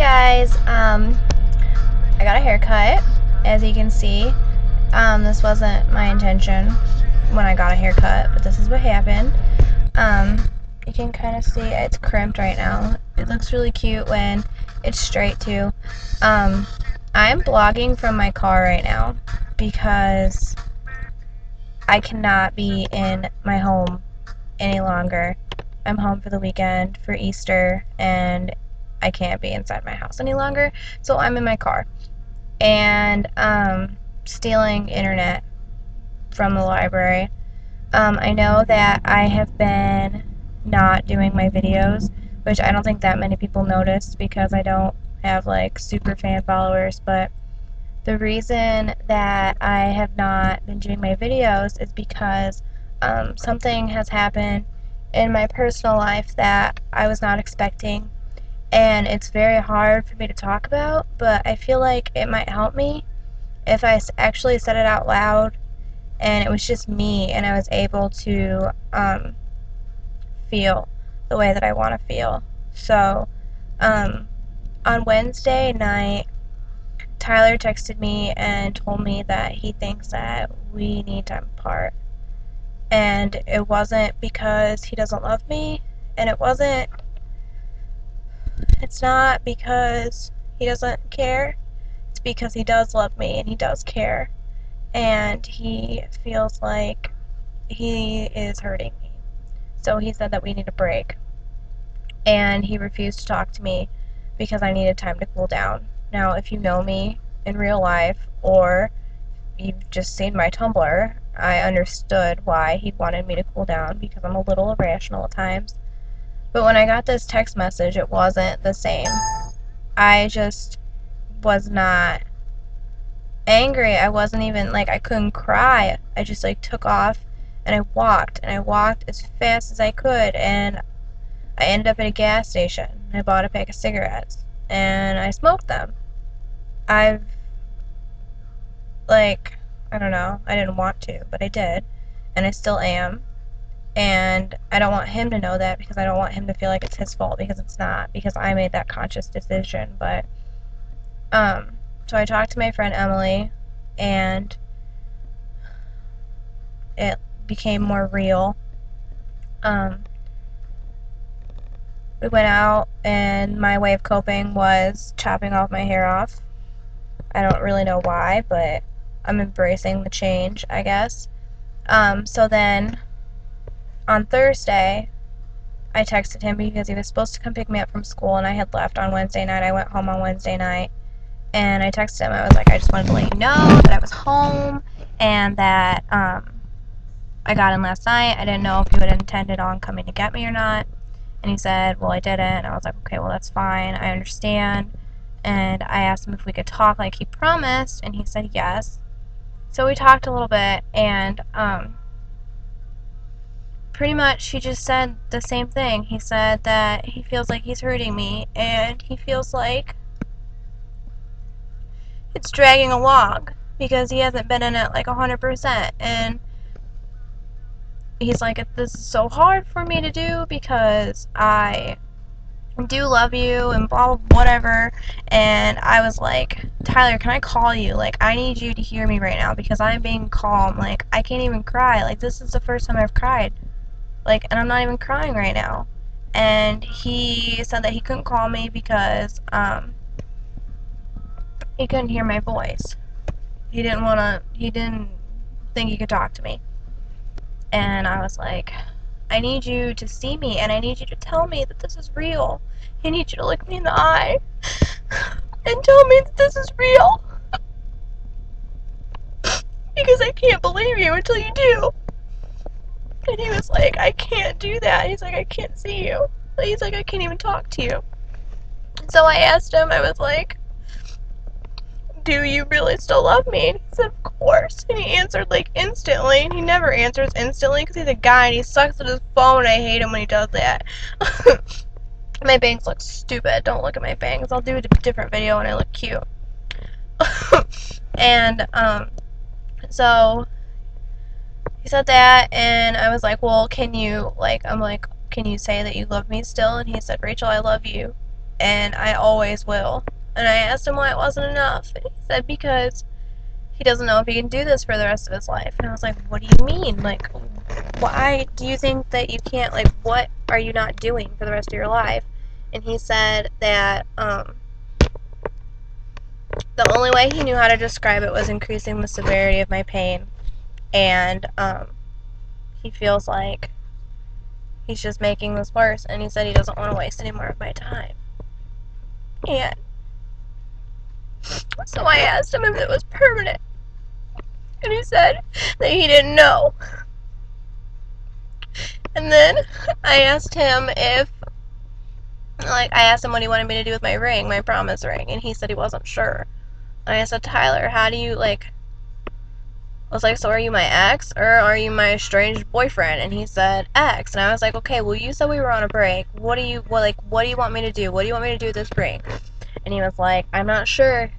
guys, I got a haircut, as you can see. This wasn't my intention when I got a haircut, but this is what happened. You can kind of see it's crimped right now. It looks really cute when it's straight too. I'm vlogging from my car right now because I cannot be in my home any longer. I'm home for the weekend for Easter and I can't be inside my house any longer, so I'm in my car and stealing internet from the library. I know that I have been not doing my videos, which I don't think that many people noticed because I don't have like super fan followers, but the reason that I have not been doing my videos is because something has happened in my personal life that I was not expecting, and it's very hard for me to talk about, but I feel like it might help me if I actually said it out loud and it was just me and I was able to feel the way that I want to feel. So on Wednesday night, Tyler texted me and told me that he thinks that we need time apart. And it wasn't because he doesn't love me, and it's not because he doesn't care. It's because he does love me and he does care. And he feels like he is hurting me. So he said that we need a break. And he refused to talk to me because I needed time to cool down. Now, if you know me in real life or you've just seen my Tumblr, I understood why he wanted me to cool down because I'm a little irrational at times. But when I got this text message, it wasn't the same. I just was not angry. I wasn't even, like, I couldn't cry. I just, like, took off and I walked as fast as I could, and I ended up at a gas station. I bought a pack of cigarettes and I smoked them. I've, like, I don't know, I didn't want to, but I did, and I still am. And I don't want him to know that because I don't want him to feel like it's his fault, because it's not, because I made that conscious decision. But so I talked to my friend Emily and it became more real. We went out and my way of coping was chopping all my hair off. I don't really know why, but I'm embracing the change, I guess. So then on Thursday, I texted him because he was supposed to come pick me up from school, and I had left on Wednesday night. I went home on Wednesday night, and I texted him. I was like, I just wanted to let you know that I was home and that I got in last night. I didn't know if you had intended on coming to get me or not. And he said, well, I didn't. I was like, okay, well, that's fine. I understand. And I asked him if we could talk like he promised, and he said yes. So we talked a little bit, and pretty much he just said the same thing. He said that he feels like he's hurting me, and he feels like it's dragging along because he hasn't been in it like 100%. And he's like, this is so hard for me to do because I do love you and blah, blah, whatever. And I was like, Tyler, can I call you? Like, I need you to hear me right now because I'm being calm. Like, I can't even cry. Like, this is the first time I've cried. Like, and I'm not even crying right now. And he said that he couldn't call me because he couldn't hear my voice. He didn't think he could talk to me. And I was like, I need you to see me, and I need you to tell me that this is real. I need you to look me in the eye and tell me that this is real. Because I can't believe you until you do. And he was like, I can't do that. He's like, I can't see you. He's like, I can't even talk to you. So I asked him, I was like, do you really still love me? And he said, of course. And he answered like instantly. And he never answers instantly because he's a guy and he sucks at his phone. And I hate him when he does that. My bangs look stupid. Don't look at my bangs. I'll do a different video when I look cute. And so he said that, and I was like, well, can you, like, I'm like, can you say that you love me still? And he said, Rachel, I love you. and I always will. And I asked him why it wasn't enough. And he said because he doesn't know if he can do this for the rest of his life. And I was like, what do you mean? Like, why do you think that you can't, like, what are you not doing for the rest of your life? And he said that, the only way he knew how to describe it was increasing the severity of my pain. And, he feels like he's just making this worse. And he said he doesn't want to waste any more of my time. And so I asked him if it was permanent. And he said that he didn't know. And then I asked him if, like, I asked him what he wanted me to do with my ring, my promise ring, and he said he wasn't sure. And I said, Tyler, how do you, like, I was like, so are you my ex, or are you my estranged boyfriend? And he said, ex. And I was like, okay, well, you said we were on a break. What do you want me to do? What do you want me to do with this ring? And he was like, I'm not sure.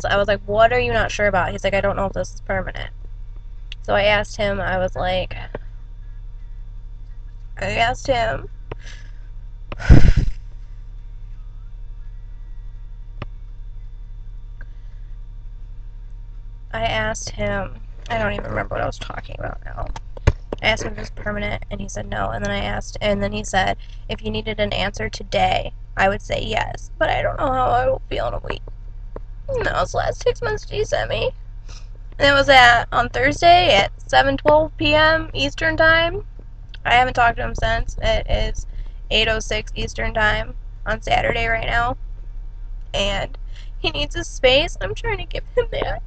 I was like, what are you not sure about? He's like, I don't know if this is permanent. So I asked him, I asked him, I don't even remember what I was talking about now. I asked him if it was permanent, and he said no. And then he said, if you needed an answer today, I would say yes. But I don't know how I will feel in a week. And that was the last 6 months he sent me. And it was on Thursday at 7:12 p.m. Eastern Time. I haven't talked to him since. It is 8:06 Eastern Time on Saturday right now. And he needs his space. I'm trying to give him that.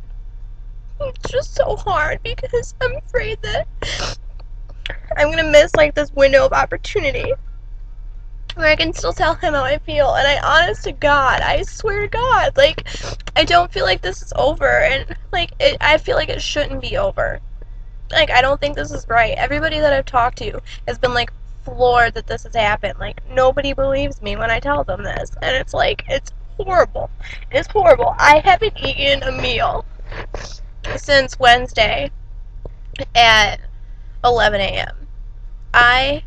It's just so hard because I'm afraid that I'm gonna miss, like, this window of opportunity where I can still tell him how I feel. And honest to God, I swear to God, like, I don't feel like this is over, and, like, I feel like it shouldn't be over. Like, I don't think this is right. Everybody that I've talked to has been, like, floored that this has happened. Like, nobody believes me when I tell them this, and it's like, it's horrible. It's horrible. I haven't eaten a meal since Wednesday at 11 a.m. I'm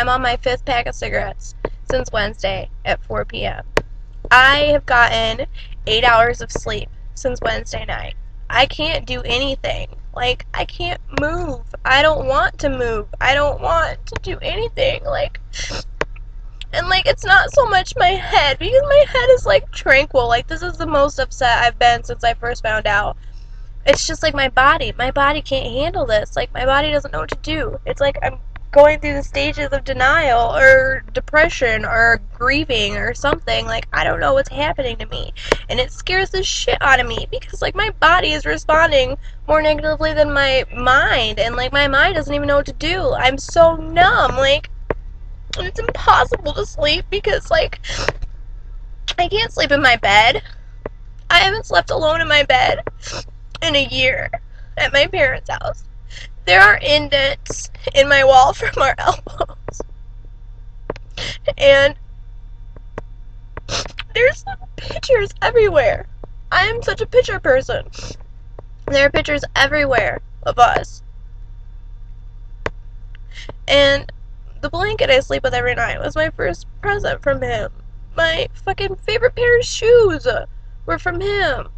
on my 5th pack of cigarettes since Wednesday at 4 p.m. I have gotten 8 hours of sleep since Wednesday night. I can't do anything. Like, I can't move. I don't want to move. I don't want to do anything. Like, and, like, it's not so much my head, because my head is, like, tranquil. Like, this is the most upset I've been since I first found out. It's just, like, my body can't handle this. Like, my body doesn't know what to do. It's like I'm going through the stages of denial or depression or grieving or something. Like, I don't know what's happening to me, and it scares the shit out of me because, like, my body is responding more negatively than my mind, and, like, my mind doesn't even know what to do. I'm so numb. Like, and it's impossible to sleep because, like, I can't sleep in my bed. I haven't slept alone in my bed in a year at my parents' house. There are indents in my wall from our elbows. And there's pictures everywhere. I am such a picture person. There are pictures everywhere of us. And the blanket I sleep with every night was my first present from him. My fucking favorite pair of shoes were from him.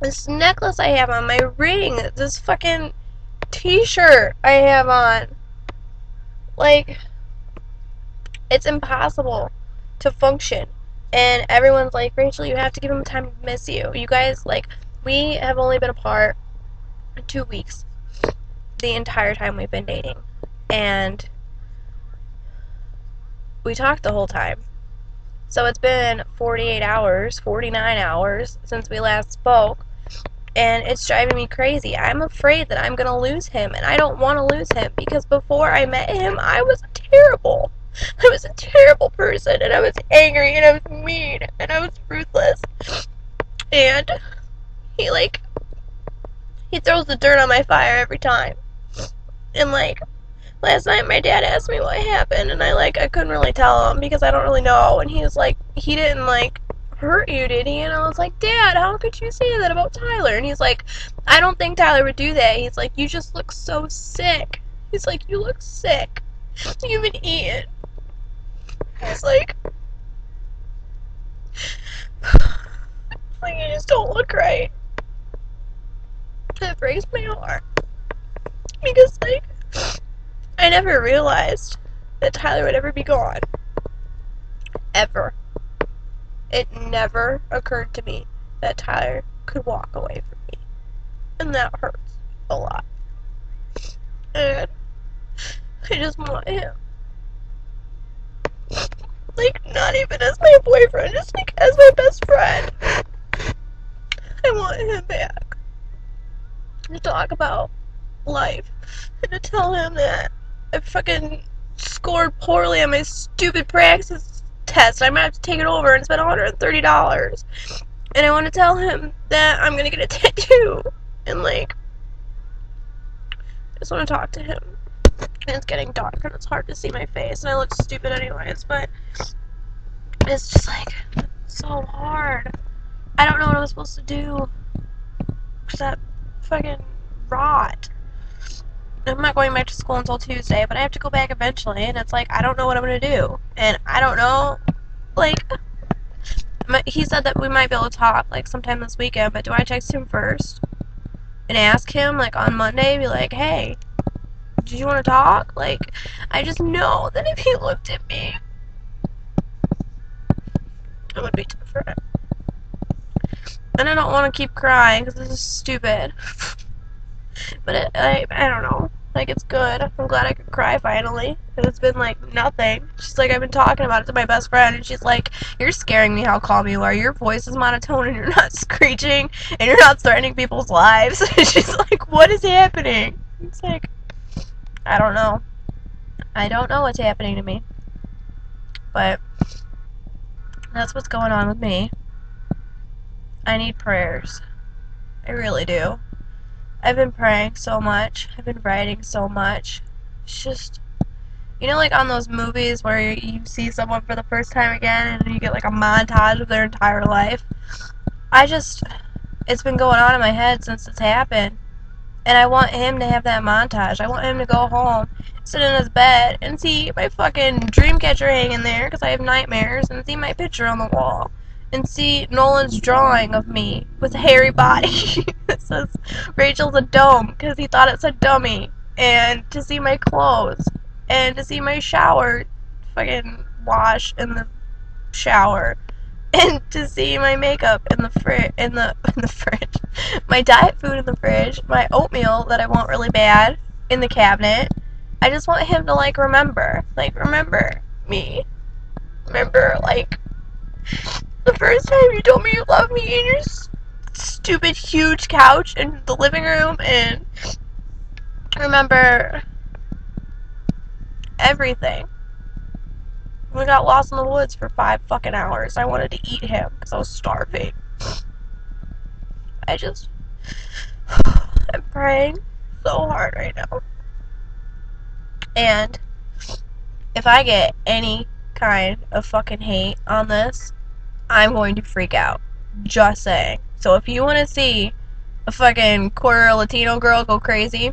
This necklace I have on, my ring, this fucking t-shirt I have on. Like, it's impossible to function. And everyone's like, Rachel, you have to give him time to miss you. You guys, like, we have only been apart 2 weeks the entire time we've been dating. And we talked the whole time. So it's been 48 hours, 49 hours since we last spoke. And it's driving me crazy. I'm afraid that I'm going to lose him, and I don't want to lose him, because before I met him, I was terrible. I was a terrible person, and I was angry, and I was mean, and I was ruthless. And he throws the dirt on my fire every time. And, like, last night my dad asked me what happened, and I couldn't really tell him because I don't really know. And he was like, he didn't, hurt you, did he? And I was like, Dad, how could you say that about Tyler? And he's like, I don't think Tyler would do that. He's like, you just look so sick. He's like, you look sick. You haven't eaten. He's like, crying. It breaks my heart. Because, like, I never realized that Tyler would ever be gone. Ever. It never occurred to me that Tyler could walk away from me. And that hurts a lot. And I just want him. Like, not even as my boyfriend, just like as my best friend. I want him back. To talk about life. And to tell him that I fucking scored poorly on my stupid praxis test. I might have to take it over and spend $130. And I want to tell him that I'm gonna get a tattoo. And like, I just want to talk to him. And it's getting dark and it's hard to see my face. And I look stupid anyways, but it's just like, so hard. I don't know what I'm supposed to do. Cause that fucking rot. I'm not going back to school until Tuesday, but I have to go back eventually, and it's like, I don't know what I'm gonna do. And I don't know, like, he said that we might be able to talk, like, sometime this weekend, but do I text him first? And ask him, like, on Monday, be like, hey, did you want to talk? Like, I just know that if he looked at me, it would be different. And I don't want to keep crying, because this is stupid. But I don't know. Like, it's good. I'm glad I could cry finally. Because it's been, like, nothing. She's like, I've been talking about it to my best friend, and she's like, you're scaring me how calm you are. Your voice is monotone, and you're not screeching, and you're not threatening people's lives. And she's like, what is happening? It's like, I don't know. I don't know what's happening to me. But that's what's going on with me. I need prayers. I really do. I've been praying so much. I've been writing so much. It's just, you know, like on those movies where you see someone for the first time again and you get like a montage of their entire life? It's been going on in my head since it's happened. And I want him to have that montage. I want him to go home, sit in his bed, and see my fucking dream catcher hanging there because I have nightmares, and see my picture on the wall. And see Nolan's drawing of me with a hairy body. It says Rachel's a dome because he thought it's a dummy. And to see my clothes. And to see my shower fucking wash in the shower. And to see my makeup in the fridge. My diet food in the fridge. My oatmeal that I want really bad in the cabinet. I just want him to like remember. Like, remember me. Remember, like, the first time you told me you loved me in your stupid huge couch in the living room, and remember everything. We got lost in the woods for 5 fucking hours. I wanted to eat him because I was starving. I'm praying so hard right now. And if I get any kind of fucking hate on this, I'm going to freak out. Just saying. So if you want to see a fucking quarter Latino girl go crazy,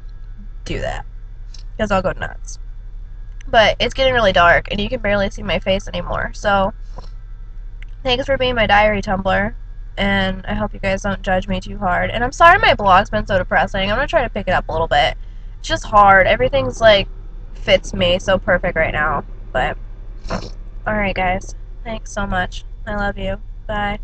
do that. Because I'll go nuts. But it's getting really dark, and you can barely see my face anymore. So, thanks for being my diary tumbler. And I hope you guys don't judge me too hard. And I'm sorry my blog's been so depressing. I'm going to try to pick it up a little bit. It's just hard. Everything's like, fits me so perfect right now. But, alright guys. Thanks so much. I love you. Bye.